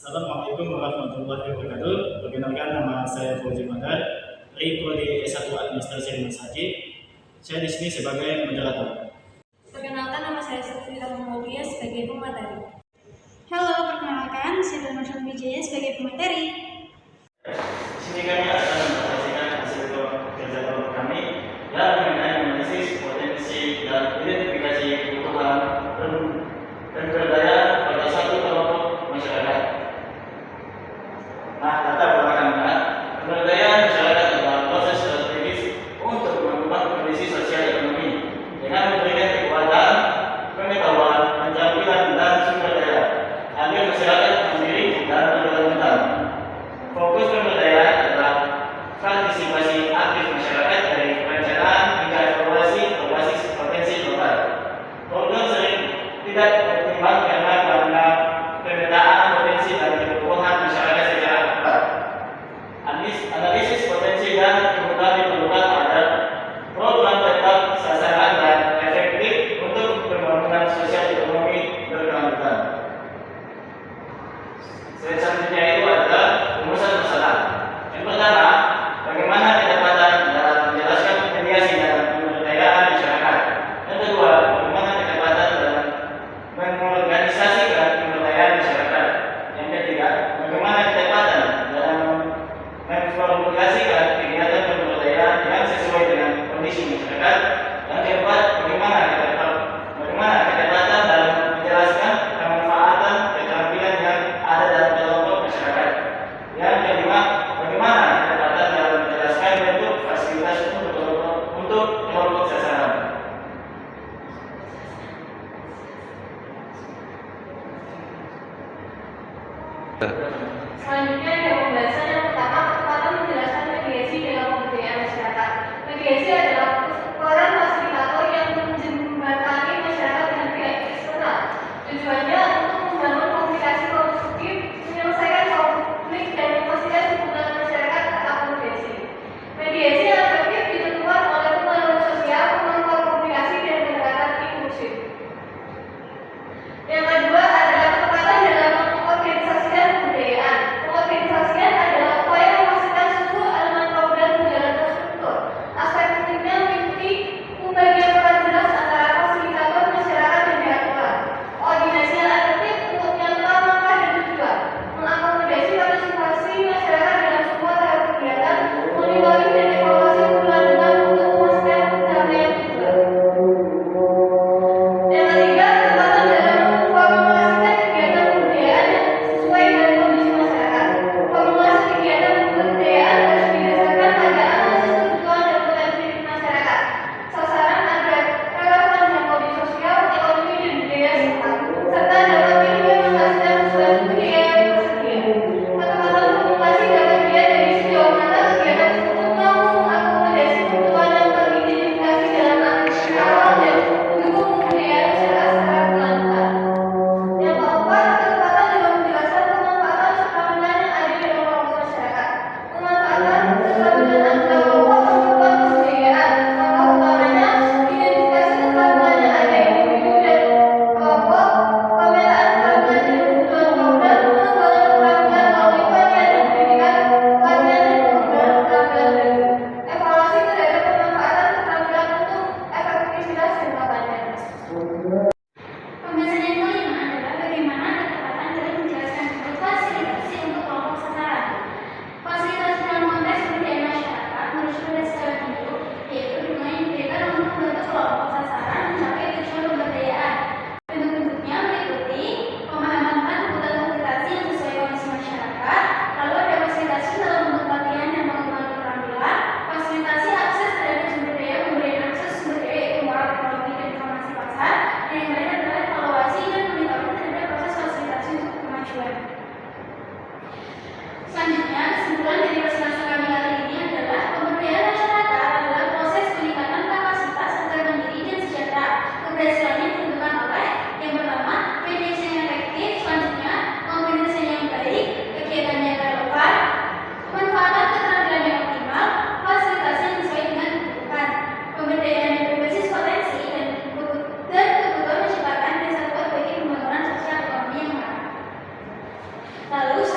Assalamualaikum warahmatullahi wabarakatuh. Perkenalkan, nama saya Fauzi Madar dari Prodi S1 Administrasi Rumah Sakit. Saya di sini sebagai moderator. Perkenalkan, nama saya Sofia Mulia sebagai pemateri. Halo, perkenalkan saya Marshall Wijaya sebagai pemateri. Di sini kami akan mempresentasikan hasil kerja kelompok kami yang mengenai analisis potensi dan identifikasi kebutuhan dan pemberdayaan pada satu kelompok masyarakat. Nah, latar belakangnya, pemberdayaan masyarakat adalah proses strategis untuk mengubah kondisi sosial ekonomi dengan memberikan kekuatan, pengetahuan, keterampilan, dan sumber daya agar masyarakat mandiri dan berkelanjutan. Fokus pemberdayaan adalah partisipasi aktif masyarakat dari perencanaan hingga evaluasi berbasis potensi lokal. Program sering tidak optimal karena pemetaan potensi dan kebutuhan masyarakat secara akurat. Analisis potensi dan kebutuhan diperlukan agar program tetap sasaran dan efektif untuk pembangunan sosial ekonomi berkelanjutan. Selanjutnya itu adalah rumusan masalah. Yang pertama, bagaimana kedapatan dalam menjelaskan mediasi dalam pemberdayaan masyarakat. Yang kedua, bagaimana kedapatan dalam mengorganisasikan pemberdayaan masyarakat. Yang ketiga, bagaimana kedapatan dalam memformulasikan kegiatan pemberdayaan yang sesuai dengan kondisi masyarakat. Yang keempat, bagaimana kedapatan dalam menjelaskan kemanfaatan keterampilan yang ada dalam kelompok masyarakat. Yang kelima, bagaimana kedapatan dalam menjelaskan bentuk fasilitas untuk kelompok sasaran. Selanjutnya ada pembahasan yang pertama, kesempatan menjelaskan mediasi dalam pemberdayaan masyarakat. Mediasi adalah peran fasilitator yang menjembatani masyarakat dengan pihak eksternal. Tujuannya untuk membangun komunikasi konstruktif, menyelesaikan konflik, dan memastikan hubungan masyarakat terakomodasi. Mediasi yang efektif ditentukan oleh pembangunan sosial, kemampuan komunikasi, dan pendekatan inklusif. Yang kedua adalah ketepatan dalam mengorganisasikan pemberdayaan. Pengorganisasian adalah Lalu